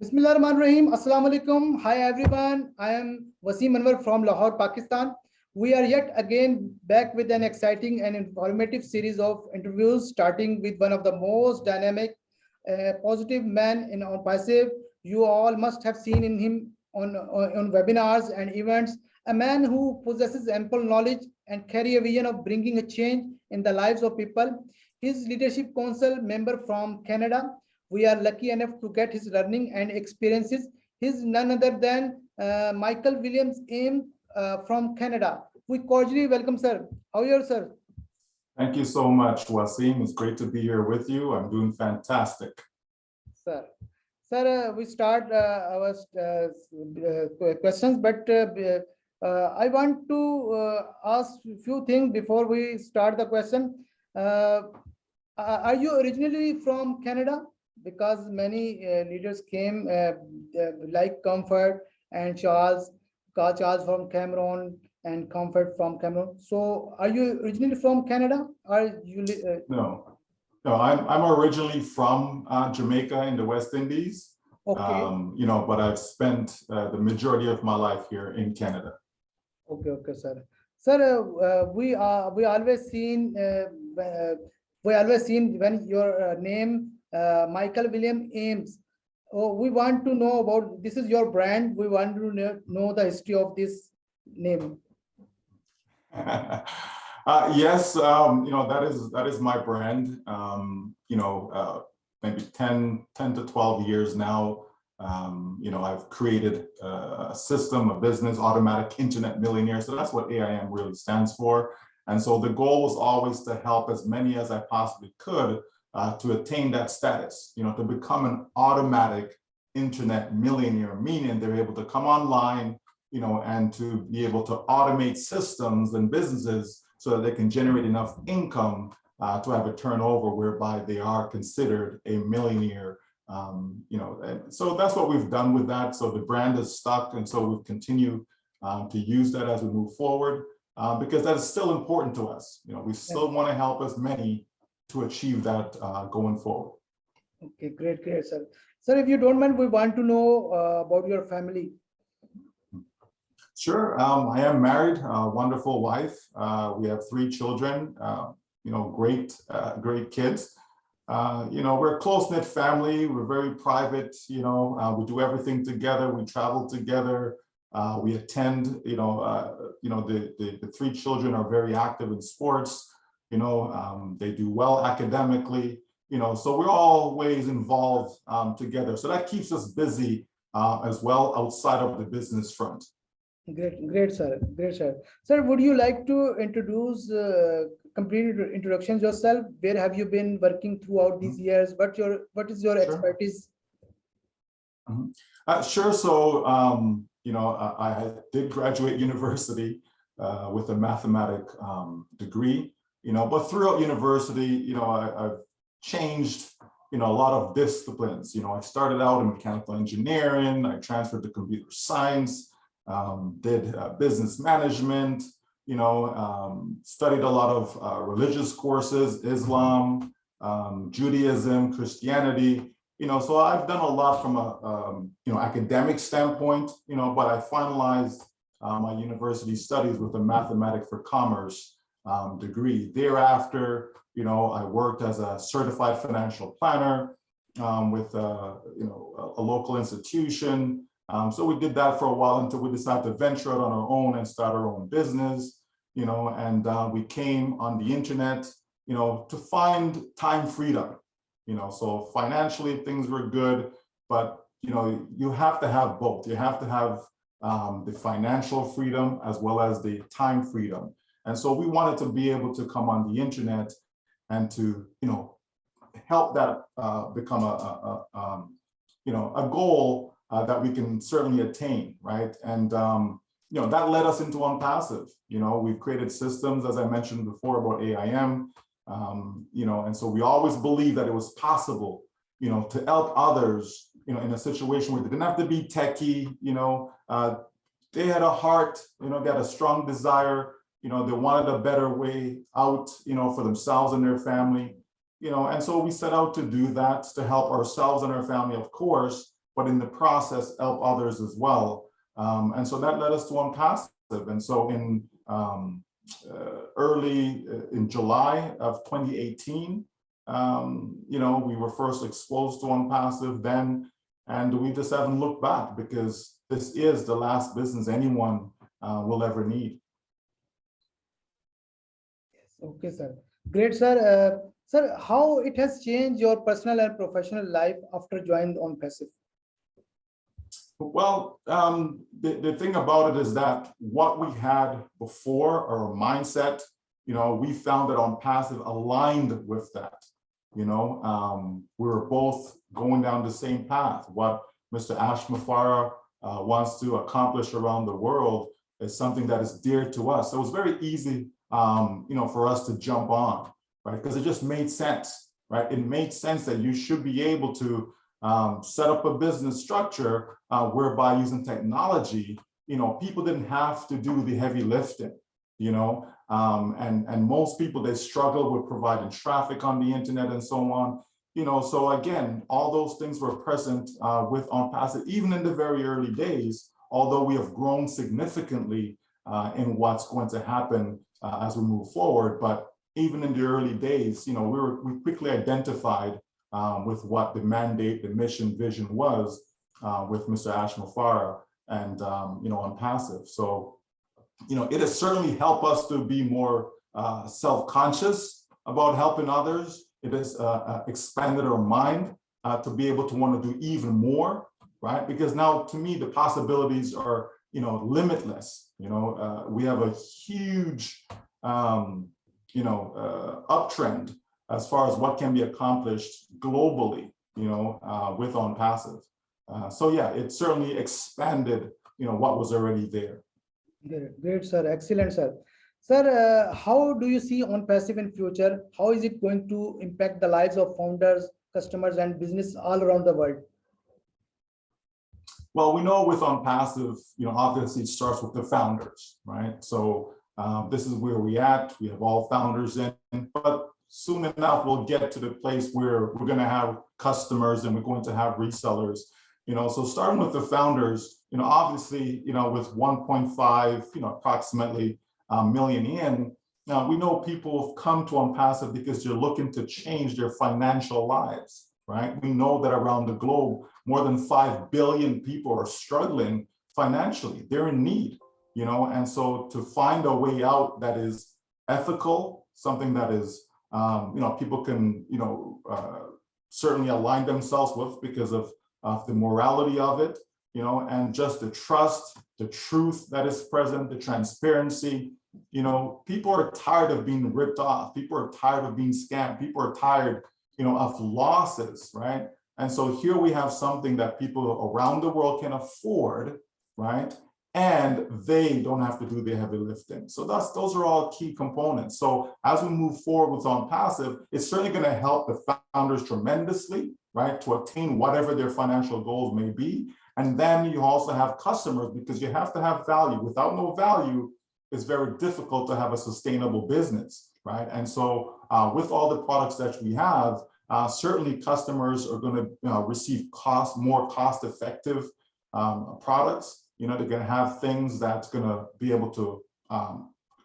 Bismillahirrahmanirrahim. Assalamu alaikum. Hi everyone. I am Waseem Anwar from Lahore, Pakistan. We are yet again back with an exciting and informative series of interviews, starting with one of the most dynamic, positive men in ONPASSIVE. You all must have seen in him on webinars and events. A man who possesses ample knowledge and carry a vision of bringing a change in the lives of people. His leadership council member from Canada. We are lucky enough to get his learning and experiences. He's none other than Michael Williams Ames from Canada. We cordially welcome, sir. How are you, sir? Thank you so much, Waseem. It's great to be here with you. I'm doing fantastic. Sir, we start our questions, but I want to ask a few things before we start the question. Are you originally from Canada? Because many leaders came like Comfort and Charles from Cameroon and Comfort from Cameroon. So are you originally from Canada? Or you No, I'm originally from Jamaica in the West Indies. Okay. But I've spent the majority of my life here in Canada. Okay, sir. Sir, we always seen when your name Michael William Ames. Oh, we want to know about this is your brand. We want to know the history of this name. Yes, that is my brand. Maybe 10 to 12 years now. I've created a system, a business, automatic internet millionaire. So that's what AIM really stands for. And so the goal was always to help as many as I possibly could to attain that status, to become an automatic internet millionaire, meaning they're able to come online, and to be able to automate systems and businesses so that they can generate enough income to have a turnover whereby they are considered a millionaire. And so that's what we've done with that. So the brand is stuck, and so we've continued to use that as we move forward because that is still important to us. We still want to help as many to achieve that going forward. Okay, great, sir. Sir, if you don't mind, we want to know about your family. Sure. I am married, a wonderful wife. We have 3 children, great kids. We're a close-knit family. We're very private. We do everything together. We travel together. We attend, the 3 children are very active in sports. They do well academically, so we're always involved together. So that keeps us busy as well outside of the business front. Great, sir. Sir, would you like to introduce complete introductions yourself? Where have you been working throughout these years? What is your expertise? Sure. So, I did graduate university with a mathematic degree, but throughout university, I've changed, a lot of disciplines. I started out in mechanical engineering. I transferred to computer science. Did business management, studied a lot of religious courses, Islam, Judaism, Christianity, so I've done a lot from a, academic standpoint, but I finalized my university studies with a mathematics for commerce degree. Thereafter, I worked as a certified financial planner with, a local institution. So we did that for a while until we decided to venture out on our own and start our own business, and we came on the internet, to find time freedom, so financially things were good, but, you have to have both. You have to have the financial freedom as well as the time freedom. And so we wanted to be able to come on the internet and to, help that become a goal that we can certainly attain, right? And that led us into ONPASSIVE. We've created systems, as I mentioned before, about AIM. And so we always believed that it was possible, to help others, in a situation where they didn't have to be techie. They had a heart, they had a strong desire. They wanted a better way out, for themselves and their family. And so we set out to do that, to help ourselves and our family, of course, but in the process, help others as well. And so that led us to ONPASSIVE. And so in early in July of 2018, we were first exposed to ONPASSIVE then, and we just haven't looked back because this is the last business anyone will ever need. Okay, sir. Great, sir. Sir, how it has changed your personal and professional life after joining ONPASSIVE? Well, the thing about it is that what we had before, our mindset, we found that ONPASSIVE aligned with that. We were both going down the same path. What Mr. Ashmafara wants to accomplish around the world is something that is dear to us. So it was very easy, for us to jump on, right? Because it just made sense, right? It made sense that you should be able to set up a business structure whereby using technology, people didn't have to do the heavy lifting, and most people, they struggle with providing traffic on the internet and so on, so again, all those things were present with ONPASSIVE, even in the very early days, although we have grown significantly in what's going to happen as we move forward. But even in the early days, we quickly identified with what the mandate, the mission, vision was with Mr. Ashmafara and ONPASSIVE. So it has certainly helped us to be more self-conscious about helping others. It has expanded our mind to be able to want to do even more, right? Because now, to me, the possibilities are, limitless. We have a huge, uptrend as far as what can be accomplished globally, with ONPASSIVE. So yeah, it certainly expanded, what was already there. Great, sir. Excellent, sir. Sir, how do you see ONPASSIVE in future? How is it going to impact the lives of founders, customers, and business all around the world? Well, we know with ONPASSIVE, obviously it starts with the founders, right? So this is where we at. We have all founders in, but soon enough, we'll get to the place where we're going to have customers and we're going to have resellers. So starting with the founders, obviously, with 1.5, approximately million in, now we know people have come to ONPASSIVE because they're looking to change their financial lives, right? We know that around the globe, more than 5 billion people are struggling financially. They're in need, and so to find a way out that is ethical, something that is, people can, certainly align themselves with because of the morality of it, and just the trust, the truth that is present, the transparency. People are tired of being ripped off. People are tired of being scammed. People are tired, of losses, right? And so here we have something that people around the world can afford, right? And they don't have to do the heavy lifting. So those are all key components. So as we move forward with ONPASSIVE, it's certainly going to help the founders tremendously, right, to attain whatever their financial goals may be. And then you also have customers, because you have to have value. Without no value, it's very difficult to have a sustainable business, right? And so with all the products that we have, certainly customers are going to receive more cost-effective products. They're going to have things that's going to be able to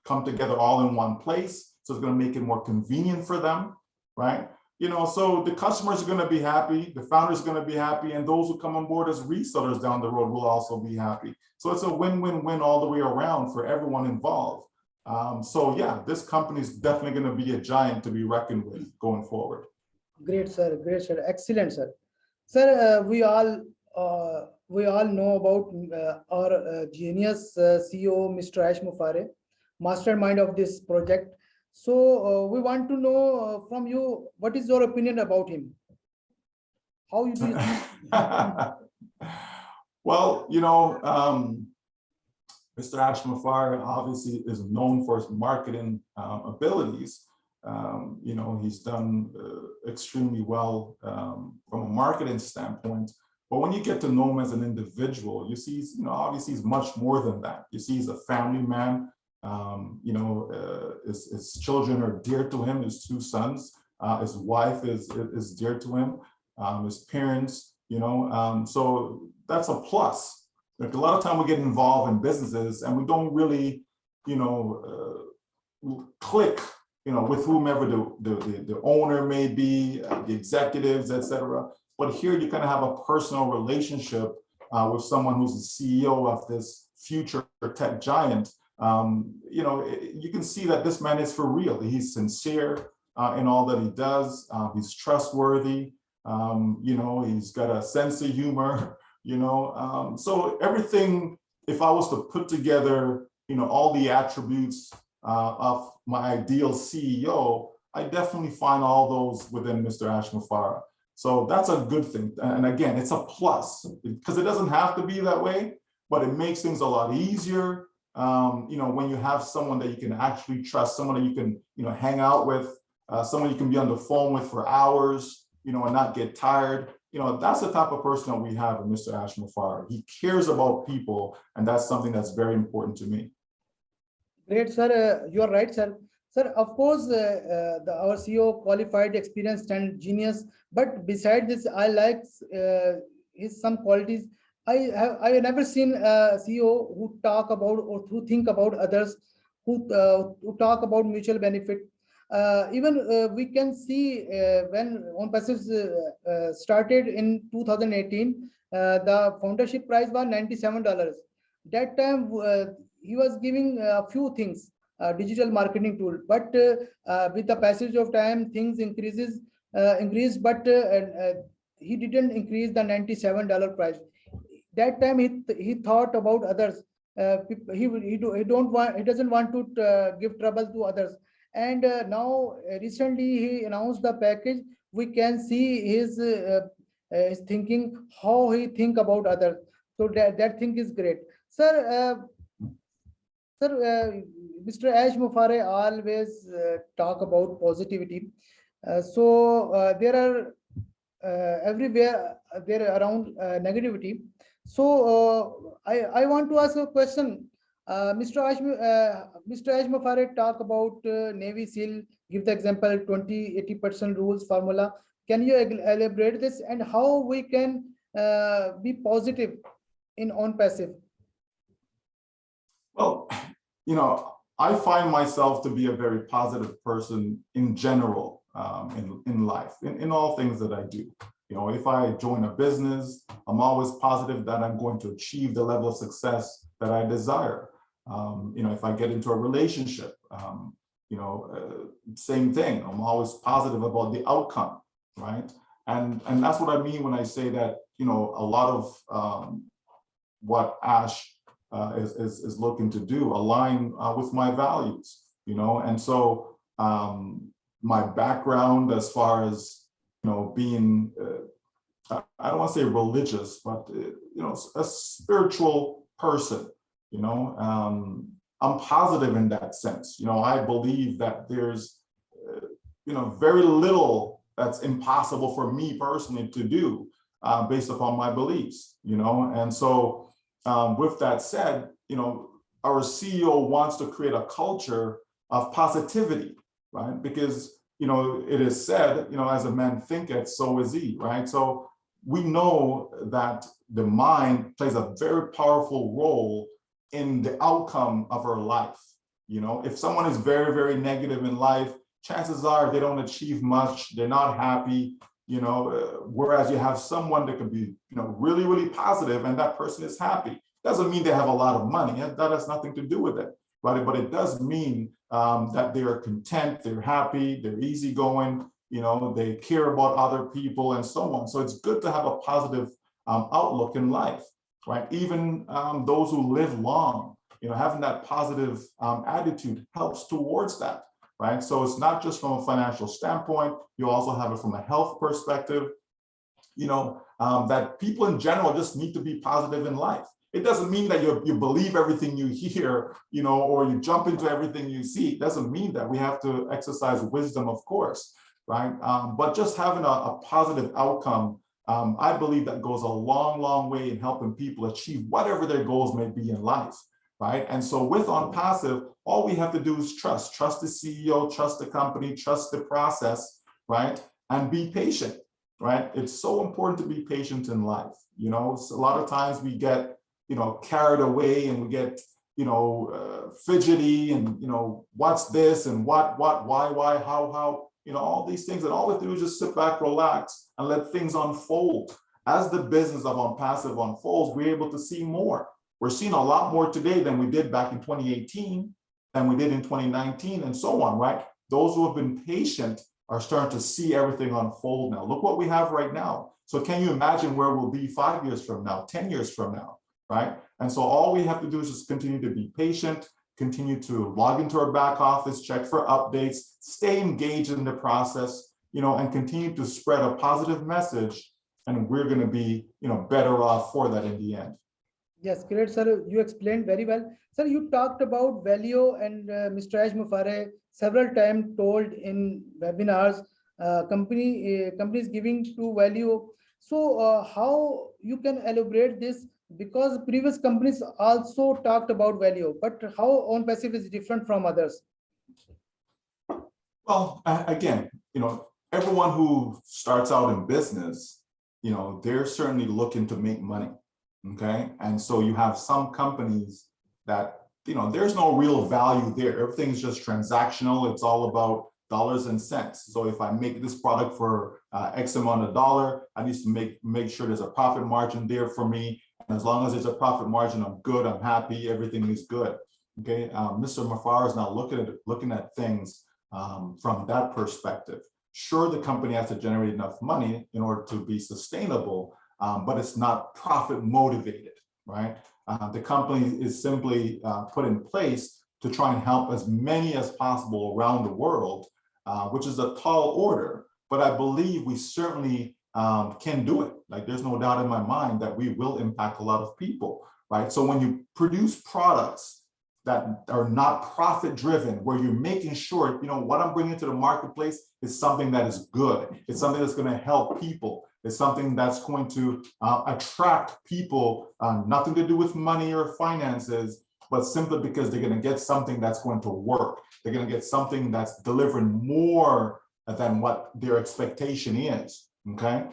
come together all in one place. So it's going to make it more convenient for them, right? So the customers are going to be happy, the founders are going to be happy, and those who come on board as resellers down the road will also be happy. So it's a win-win-win all the way around for everyone involved. So yeah, this company is definitely going to be a giant to be reckoned with going forward. Great, sir. Great, sir. Excellent, sir. Sir, we all know about our genius CEO, Mr. Ashmafara, mastermind of this project. So we want to know from you, what is your opinion about him? How you do you think? Well, Mr. Ashmafara obviously is known for his marketing abilities. He's done extremely well from a marketing standpoint. But when you get to know him as an individual, you see, obviously he's much more than that. You see, he's a family man. His children are dear to him, his 2 sons. His wife is dear to him. His parents, So that's a plus. Like a lot of time we get involved in businesses and we don't really, click, with whomever the owner may be, the executives, etc. But here you kind of have a personal relationship with someone who's the CEO of this future tech giant. You can see that this man is for real. He's sincere in all that he does. He's trustworthy. He's got a sense of humor. So everything. If I was to put together, all the attributes of my ideal CEO, I definitely find all those within Mr. Ashmufara. So that's a good thing. And again, it's a plus because it doesn't have to be that way, but it makes things a lot easier. When you have someone that you can actually trust, someone that you can, hang out with, someone you can be on the phone with for hours, and not get tired. That's the type of person that we have in Mr. Ashmufara. He cares about people, and that's something that's very important to me. Great, sir. You are right, sir. Sir, of course, our CEO qualified, experienced, and genius. But beside this, I like his some qualities. I have never seen a CEO who talk about or who think about others, who talk about mutual benefit. Even we can see when ONPASSIVE started in 2018, the foundership price was $97. That time he was giving a few things, digital marketing tool, but with the passage of time, things increased, but he didn't increase the $97 price. That time he thought about others. He doesn't want to give trouble to others. And now recently he announced the package. We can see his thinking, how he think about others. So that thing is great, sir. Mr. Ashmufara always talk about positivity. There are everywhere there around negativity. So I want to ask a question. Mr. Ashmufara talk about Navy SEAL, give the example 20-80% rules formula. Can you elaborate this and how we can be positive in ONPASSIVE? Well, I find myself to be a very positive person in general, in life, in all things that I do. If I join a business, I'm always positive that I'm going to achieve the level of success that I desire. If I get into a relationship, same thing. I'm always positive about the outcome, right? And that's what I mean when I say that, a lot of what Ash is looking to do align with my values, and so my background as far as being I don't want to say religious, but a spiritual person, I'm positive in that sense. I believe that there's very little that's impossible for me personally to do based upon my beliefs, and so with that said, our CEO wants to create a culture of positivity, right? Because, it is said, as a man thinketh, so is he, right? So we know that the mind plays a very powerful role in the outcome of our life. If someone is very, very negative in life, chances are they don't achieve much, they're not happy, whereas you have someone that can be, really, really positive and that person is happy. Doesn't mean they have a lot of money. That has nothing to do with it, right? But it does mean that they are content, they're happy, they're easygoing, they care about other people and so on. So it's good to have a positive outlook in life, right? Even those who live long, having that positive attitude helps towards that, right? So it's not just from a financial standpoint, you also have it from a health perspective, that people in general just need to be positive in life. It doesn't mean that you believe everything you hear, or you jump into everything you see. It doesn't mean that. We have to exercise wisdom, of course, right? But just having a positive outcome, I believe that goes a long, long way in helping people achieve whatever their goals may be in life, right? And so with ONPASSIVE, all we have to do is trust the CEO, trust the company, trust the process, right? And be patient, right? It's so important to be patient in life. You know, so a lot of times we get, you know, carried away and we get, you know, fidgety and, you know, what's this and what, why, how, you know, all these things. And all we have to do is just sit back, relax, and let things unfold. As the business of ONPASSIVE unfolds, we're able to see more. We're seeing a lot more today than we did back in 2018, than we did in 2019, and so on, right? Those who have been patient are starting to see everything unfold now. Look what we have right now. So can you imagine where we'll be 5 years from now, 10 years from now, right? And so all we have to do is just continue to be patient, continue to log into our back office, check for updates, stay engaged in the process, you know, and continue to spread a positive message. And we're going to be, you know, better off for that in the end. Yes, great, sir. You explained very well. Sir, you talked about value, and Mr. Aj Mufare several times told in webinars, companies giving to value. So how you can elaborate this? Because previous companies also talked about value, but how ONPASSIVE is different from others? Well, again, you know, everyone who starts out in business, you know, they're certainly looking to make money. Okay. And so you have some companies that, you know, there's no real value there. Everything's just transactional. It's all about dollars and cents. So if I make this product for X amount of dollar, I need to make sure there's a profit margin there for me. And as long as there's a profit margin, I'm good, I'm happy, everything is good. Okay. Mr. Mafar is now looking at things from that perspective. Sure, the company has to generate enough money in order to be sustainable, but it's not profit motivated, right? The company is simply put in place to try and help as many as possible around the world, which is a tall order, but I believe we certainly can do it. Like, there's no doubt in my mind that we will impact a lot of people, right? So when you produce products that are not profit driven, where you're making sure, you know, what I'm bringing to the marketplace is something that is good. It's something that's going to help people. It's something that's going to attract people, nothing to do with money or finances, but simply because they're going to get something that's going to work. They're going to get something that's delivering more than what their expectation is, okay?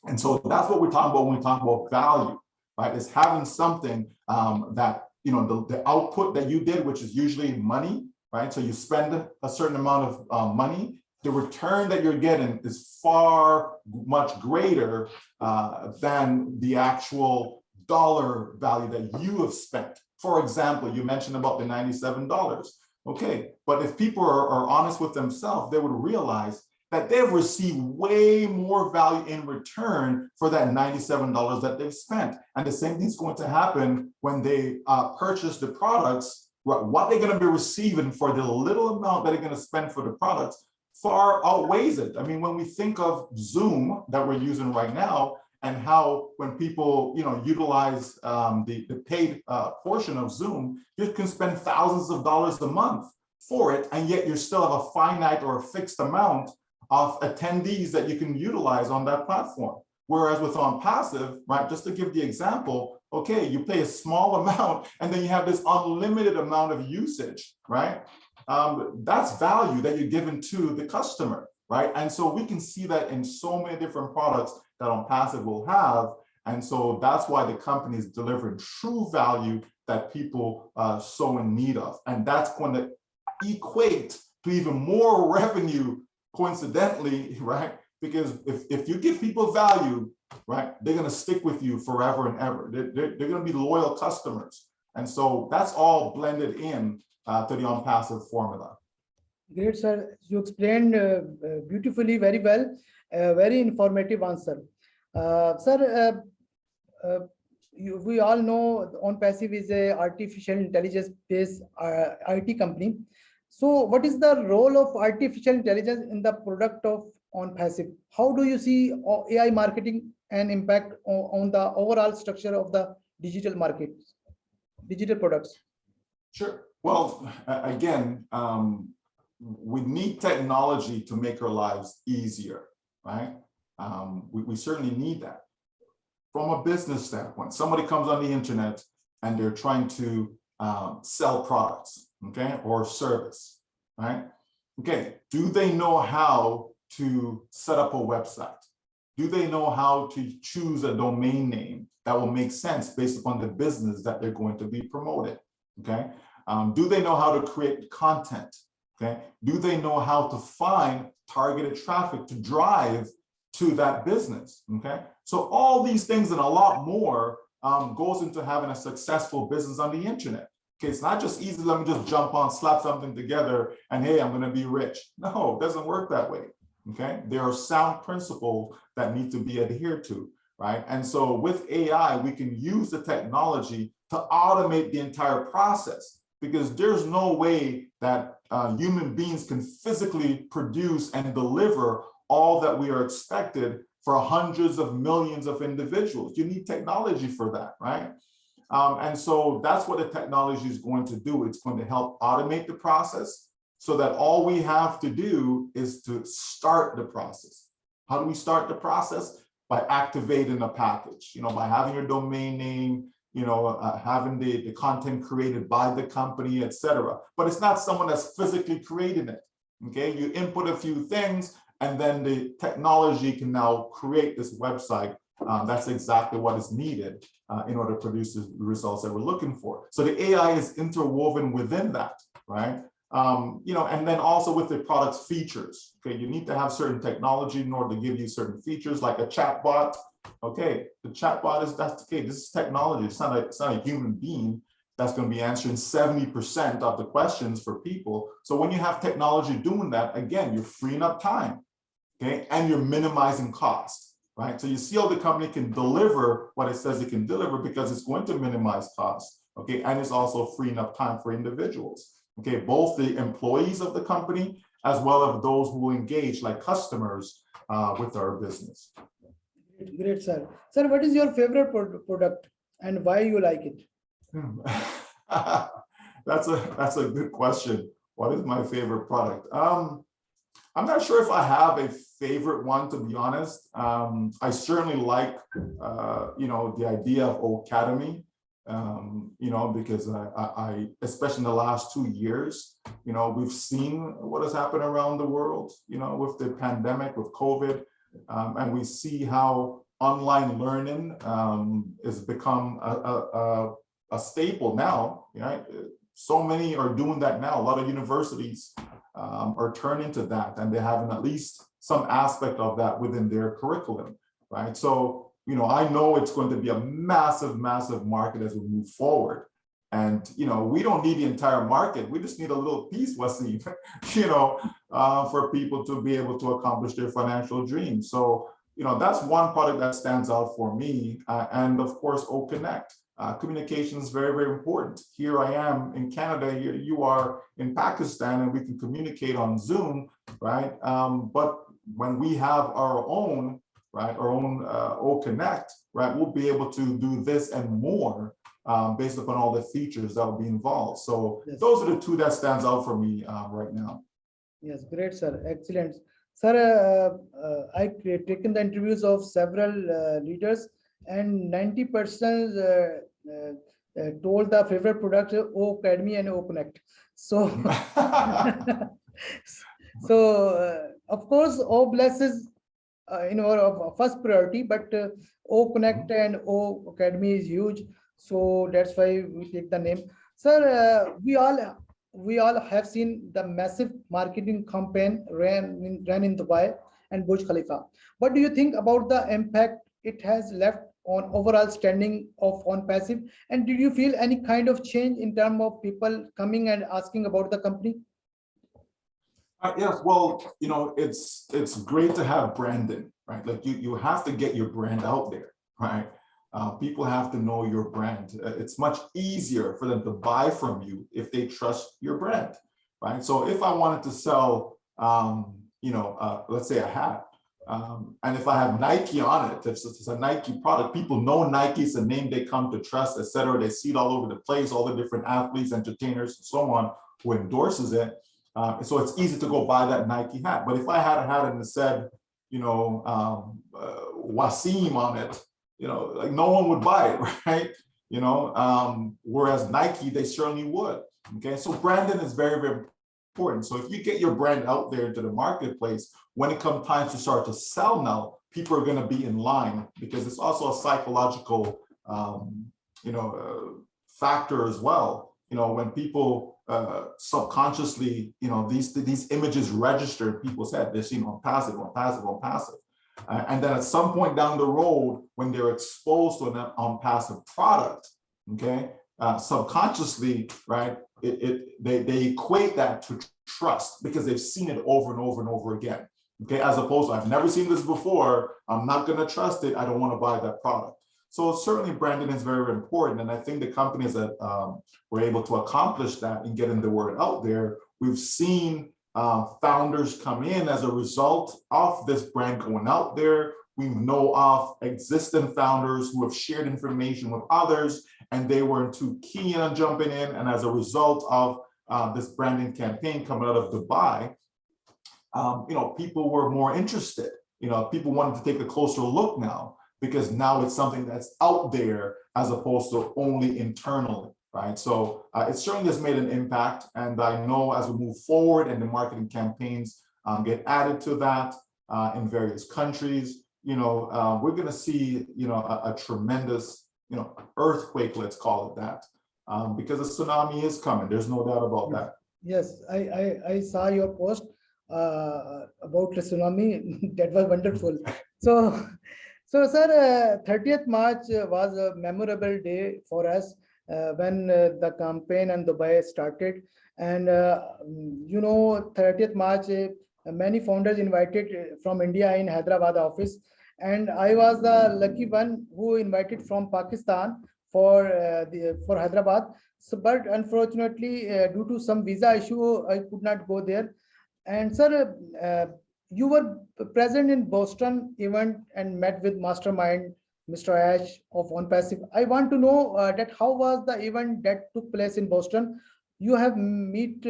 And so that's what we're talking about when we talk about value, right? Is having something that, you know, the output that you did, which is usually money, right? So you spend a certain amount of money, the return that you're getting is far much greater than the actual dollar value that you have spent. For example, you mentioned about the $97. Okay, but if people are honest with themselves, they would realize that they've received way more value in return for that $97 that they've spent. And the same thing's going to happen when they purchase the products. What they're going to be receiving for the little amount that they're going to spend for the products far outweighs it. I mean, when we think of Zoom that we're using right now, and how when people, you know, utilize the paid portion of Zoom, you can spend thousands of dollars a month for it, and yet you still have a finite or a fixed amount of attendees that you can utilize on that platform. Whereas with ONPASSIVE, right, just to give the example, okay, you pay a small amount and then you have this unlimited amount of usage, right? That's value that you're giving to the customer, right? And so we can see that in so many different products that ONPASSIVE will have. And so that's why the company is delivering true value that people are so in need of. And that's going to equate to even more revenue, coincidentally, right? Because if you give people value, right, they're going to stick with you forever and ever. They're going to be loyal customers. And so that's all blended in to the ONPASSIVE formula. Great, sir. You explained beautifully, very well, very informative answer. Sir, we all know ONPASSIVE is a artificial intelligence based IT company. So what is the role of artificial intelligence in the product of ONPASSIVE? How do you see AI marketing and impact on the overall structure of the digital market, digital products? Sure. Well, again, we need technology to make our lives easier, right? We certainly need that. From a business standpoint, somebody comes on the internet and they're trying to sell products, okay, or service, right? Okay, do they know how to set up a website? Do they know how to choose a domain name that will make sense based upon the business that they're going to be promoting? Okay. Do they know how to create content? Okay. Do they know how to find targeted traffic to drive to that business? Okay. So all these things and a lot more goes into having a successful business on the internet. Okay, it's not just easy, let me just jump on, slap something together, and hey, I'm going to be rich. No, it doesn't work that way. Okay, there are sound principles that need to be adhered to, right? And so with AI, we can use the technology to automate the entire process, because there's no way that human beings can physically produce and deliver all that we are expected for hundreds of millions of individuals. You need technology for that, right? And so that's what the technology is going to do. It's going to help automate the process so that all we have to do is to start the process. How do we start the process? By activating a package, by having your domain name, having the content created by the company, etc. But it's not someone that's physically creating it. Okay, you input a few things, and then the technology can now create this website. That's exactly what is needed in order to produce the results that we're looking for. So the AI is interwoven within that, right? And then also with the product's features. Okay, you need to have certain technology in order to give you certain features, like a chatbot. Okay, the chatbot that's okay. This is technology. It's not a human being that's going to be answering 70% of the questions for people. So when you have technology doing that, again, you're freeing up time. Okay, and you're minimizing cost. Right, so you see how the company can deliver what it says it can deliver because it's going to minimize costs. Okay, and it's also freeing up time for individuals. Okay, both the employees of the company as well as those who engage, like customers, with our business. Great, sir. Sir, what is your favorite product and why you like it? That's a good question. What is my favorite product? I'm not sure if I have a favorite one, to be honest. I certainly like, the idea of Academy, because I, especially in the last 2 years, we've seen what has happened around the world, with the pandemic, with COVID, and we see how online learning has become a staple now, right? So many are doing that now. A lot of universities are turning to that, and they're having at least some aspect of that within their curriculum, right? So, I know it's going to be a massive, massive market as we move forward. And, we don't need the entire market. We just need a little piece, Waseem, for people to be able to accomplish their financial dreams. So, that's one product that stands out for me. And of course, O Connect. Communication is very, very important. Here I am in Canada, here you are in Pakistan, and we can communicate on Zoom, right? But when we have our own, right, O Connect, right, we'll be able to do this and more based upon all the features that will be involved. So yes, those are the two that stands out for me right now. Yes, great, sir. Excellent. Sir, I've taken the interviews of several leaders, and 90% told the favorite product O Academy and O Connect. So, of course, O Bless is our first priority, but O Connect and O Academy is huge. So that's why we take the name. Sir, we all have seen the massive marketing campaign ran in Dubai and Burj Khalifa. What do you think about the impact it has left on overall standing of ONPASSIVE? And did you feel any kind of change in terms of people coming and asking about the company? Yes, well, it's great to have branding, right? Like you have to get your brand out there, right? People have to know your brand. It's much easier for them to buy from you if they trust your brand, right? So if I wanted to sell, let's say a hat, and if I have Nike on it, if it's a Nike product, people know Nike is a name they come to trust, etc. They see it all over the place, all the different athletes, entertainers, and so on, who endorses it. So it's easy to go buy that Nike hat. But if I had a hat and it said, Waseem on it, like no one would buy it, right? Whereas Nike, they certainly would. Okay, so branding is very, very important. So if you get your brand out there into the marketplace, when it comes time to start to sell now, people are going to be in line, because it's also a psychological, factor as well. When people subconsciously, these images register in people's head. They're seeing on passive, on passive, on passive. And then at some point down the road, when they're exposed to an unpassive product, okay, subconsciously, right, they equate that to trust, because they've seen it over and over and over again. Okay, as opposed to, I've never seen this before, I'm not going to trust it, I don't want to buy that product. So certainly branding is very, very important. And I think the companies that were able to accomplish that and getting the word out there, we've seen founders come in as a result of this brand going out there. We know of existing founders who have shared information with others, and they weren't too keen on jumping in. And as a result of this branding campaign coming out of Dubai, people were more interested. People wanted to take a closer look now, because now it's something that's out there as opposed to only internally, right? So it certainly has made an impact. And I know as we move forward and the marketing campaigns get added to that in various countries, we're going to see, a tremendous, earthquake, let's call it that, because a tsunami is coming. There's no doubt about that. Yes, I saw your post about the tsunami. That was wonderful. So, sir, 30th March was a memorable day for us when the campaign in Dubai started. And, 30th March, many founders invited from India in Hyderabad office. And I was the lucky one who invited from Pakistan for Hyderabad. So, but unfortunately, due to some visa issue, I could not go there. And sir, you were present in Boston event and met with mastermind Mr. Ash of ONPASSIVE. I want to know that how was the event that took place in Boston? You have meet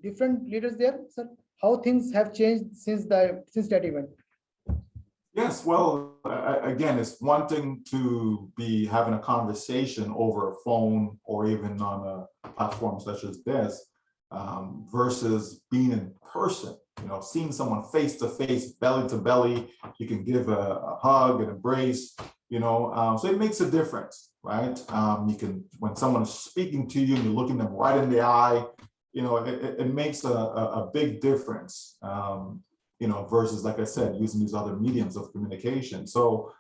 different leaders there, sir. How things have changed since that event? Yes, well, again, it's one thing to be having a conversation over a phone or even on a platform such as this, versus being in person. Seeing someone face to face, belly to belly, you can give a hug, an embrace, so it makes a difference, right? You can, when someone is speaking to you and you're looking them right in the eye, it makes a big difference, versus, like I said, using these other mediums of communication. So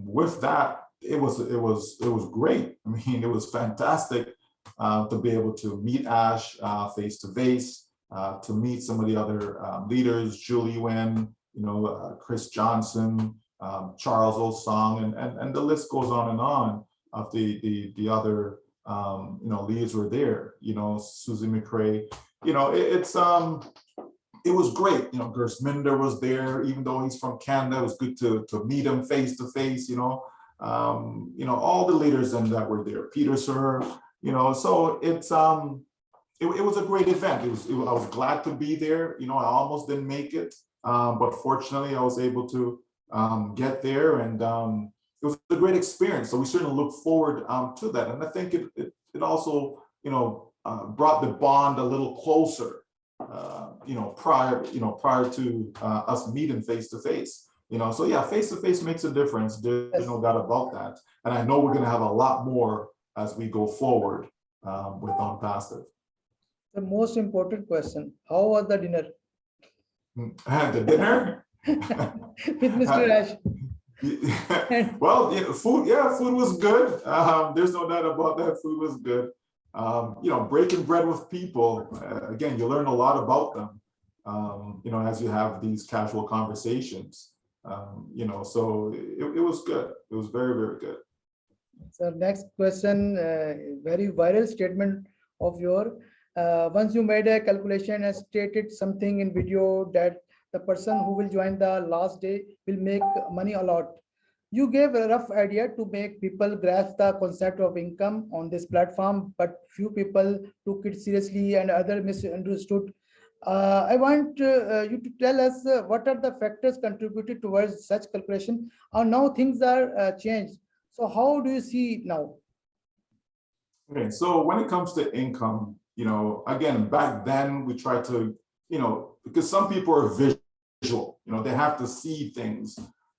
with that, it was great. I mean, it was fantastic to be able to meet Ash face to face. To meet some of the other leaders, Julie Wen, Chris Johnson, Charles Osong, and the list goes on and on of the other leaders were there. Susie McRae. It was great. Gers Minder was there, even though he's from Canada. It was good to meet him face to face. All the leaders that were there. Peter Sir. So it's it was a great event. I was glad to be there. I almost didn't make it, but fortunately I was able to get there, and it was a great experience. So we certainly look forward to that. And I think it also, brought the bond a little closer, prior to us meeting face to face. So yeah, face to face makes a difference. There's no doubt about that. And I know we're going to have a lot more as we go forward with ONPASSIVE. The most important question: how was the dinner? The dinner With Mr. Ash. Well, food was good. There's no doubt about that. Food was good. Breaking bread with people, again, you learn a lot about them, as you have these casual conversations, so it was good. It was very, very good. So next question, very viral statement of your, once you made a calculation and stated something in video that the person who will join the last day will make money a lot. You gave a rough idea to make people grasp the concept of income on this platform, but few people took it seriously and others misunderstood. I want you to tell us what are the factors contributed towards such calculation. Now things are changed. So how do you see now? Okay, so when it comes to income, again, back then we tried to, because some people are visual, They have to see things,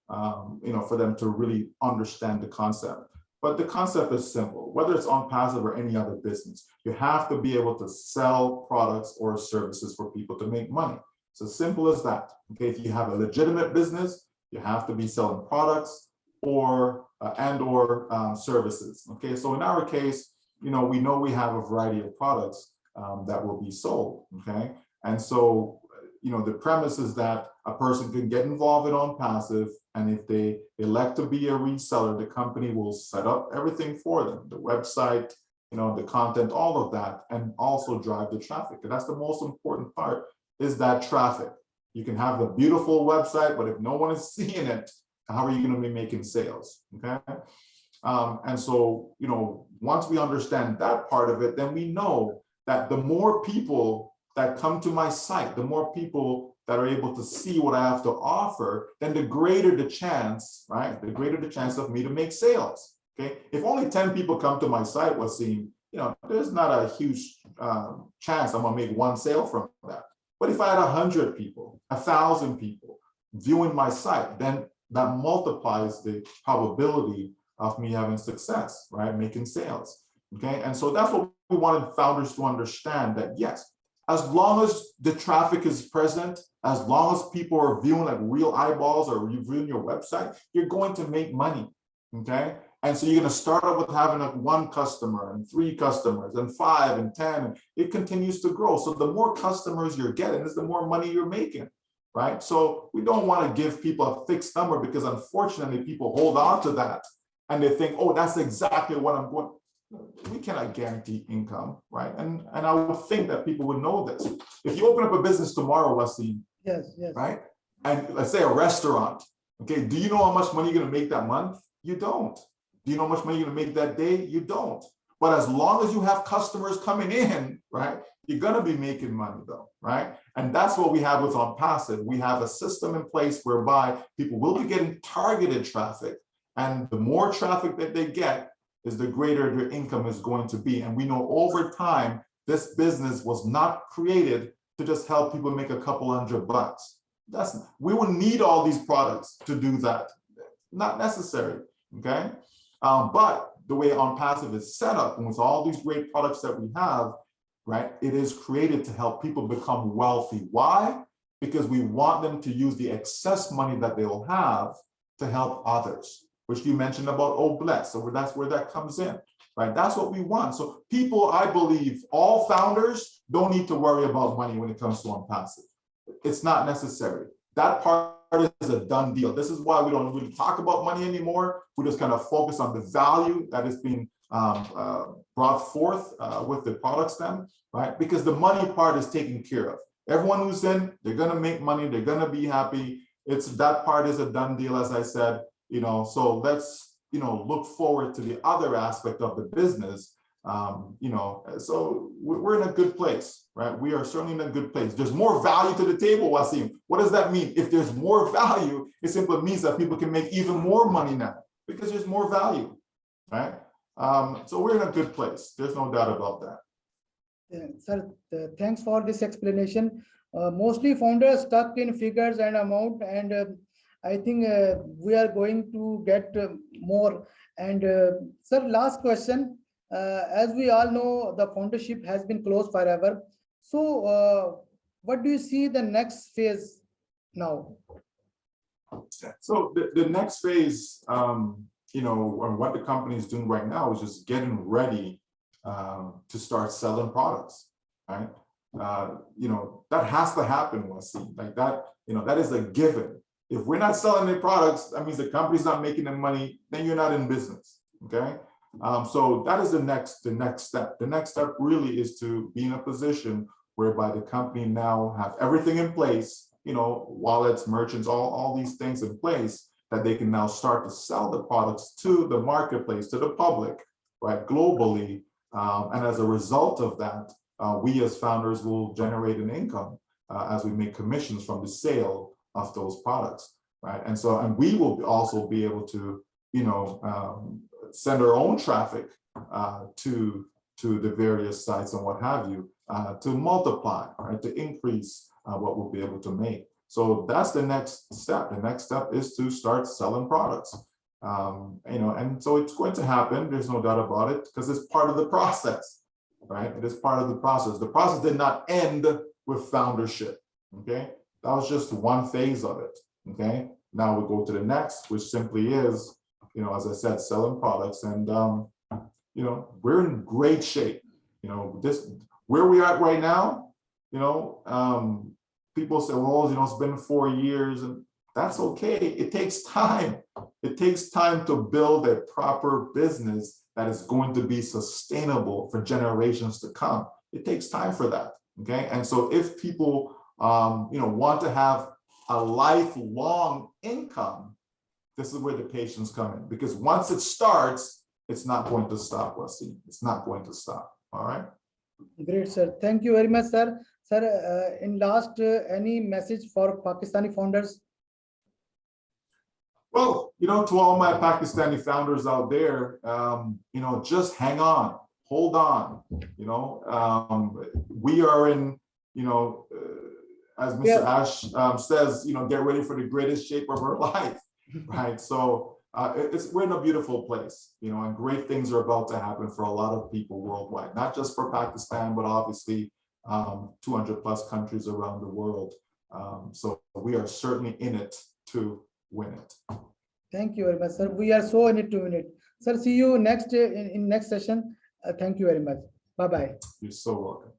for them to really understand the concept. But the concept is simple. Whether it's ONPASSIVE or any other business, you have to be able to sell products or services for people to make money. It's as simple as that. Okay, if you have a legitimate business, you have to be selling products or services. Okay, so in our case, we know we have a variety of products that will be sold. Okay, and so the premise is that a person can get involved in ONPASSIVE, and if they elect to be a reseller, the company will set up everything for them, the website, the content, all of that, and also drive the traffic. And that's the most important part, is that traffic. You can have the beautiful website, but if no one is seeing it, how are you going to be making sales? Okay. And so, once we understand that part of it, then we know that the more people that come to my site, the more people that are able to see what I have to offer, then the greater the chance, right? The greater the chance of me to make sales. Okay. If only 10 people come to my site, Waseem, there's not a huge chance I'm gonna make one sale from that. But if I had 100 people, 1,000 people viewing my site, then that multiplies the probability of me having success, right? Making sales. Okay. And so that's what we wanted founders to understand, that yes, as long as the traffic is present, as long as people are viewing like real eyeballs or viewing your website, you're going to make money. Okay. And so you're going to start out with having like 1 customer and 3 customers and 5 and 10. And it continues to grow. So the more customers you're getting is the more money you're making. Right. So we don't want to give people a fixed number, because unfortunately people hold on to that and they think, oh, that's exactly what I'm going. We cannot guarantee income, right? And I would think that people would know this. If you open up a business tomorrow, Waseem, yes, right? And let's say a restaurant, okay, do you know how much money you're going to make that month? You don't. Do you know how much money you're going to make that day? You don't. But as long as you have customers coming in, right, you're going to be making money though, right? And that's what we have with ONPASSIVE. We have a system in place whereby people will be getting targeted traffic, and the more traffic that they get, is the greater their income is going to be. And we know over time, this business was not created to just help people make a couple $100. We would need all these products to do that. Not necessary, okay? But the way ONPASSIVE is set up, and with all these great products that we have, right, it is created to help people become wealthy. Why? Because we want them to use the excess money that they'll have to help others, which you mentioned about Bless. So that's where that comes in, right? That's what we want. So people, I believe, all founders don't need to worry about money when it comes to ONPASSIVE. It's not necessary. That part is a done deal. This is why we don't really talk about money anymore. We just kind of focus on the value that is being brought forth with the products then, right? Because the money part is taken care of. Everyone who's in, they're going to make money. They're going to be happy. That part is a done deal, as I said. So let's, look forward to the other aspect of the business. So we're in a good place, right? We are certainly in a good place. There's more value to the table, Waseem. What does that mean? If there's more value, it simply means that people can make even more money now because there's more value, right? So we're in a good place. There's no doubt about that. Yeah, sir, thanks for this explanation. Mostly founders stuck in figures and amount, and I think we are going to get more. And sir, last question. As we all know, the foundership has been closed forever. So what do you see the next phase now? So the next phase, what the company is doing right now is just getting ready to start selling products, right? That has to happen, Waseem. Like that, that is a given. If we're not selling any products, that means the company's not making the money, then you're not in business, okay? So that is the next step. The next step really is to be in a position whereby the company now have everything in place, wallets, merchants, all these things in place, that they can now start to sell the products to the marketplace, to the public, right, globally. And as a result of that, we as founders will generate an income as we make commissions from the sale of those products, right? And we will also be able to, send our own traffic to the various sites and what have you, to multiply, right, to increase what we'll be able to make. So that's the next step. The next step is to start selling products. And so it's going to happen. There's no doubt about it, because it's part of the process, right? It is part of the process. The process did not end with foundership. Okay, that was just one phase of it. Okay, now we go to the next, which simply is, as I said, selling products. And we're in great shape. Where we are right now. People say, well, it's been 4 years, and that's okay. It takes time. It takes time to build a proper business that is going to be sustainable for generations to come. It takes time for that. Okay, and so if people want to have a lifelong income, this is where the patience come in, because once it starts, it's not going to stop, Waseem. It's not going to stop. All right. Great, sir. Thank you very much, sir. Sir, in last, any message for Pakistani founders? Well, to all my Pakistani founders out there, just hang on, hold on. We are in, as Mr. Ash says, get ready for the greatest shape of our life, right? So we're in a beautiful place, and great things are about to happen for a lot of people worldwide, not just for Pakistan, but obviously 200 plus countries around the world. So we are certainly in it to win it. Thank you very much, sir. We are so in it to win it. Sir, see you next in next session. Thank you very much. Bye-bye. You're so welcome.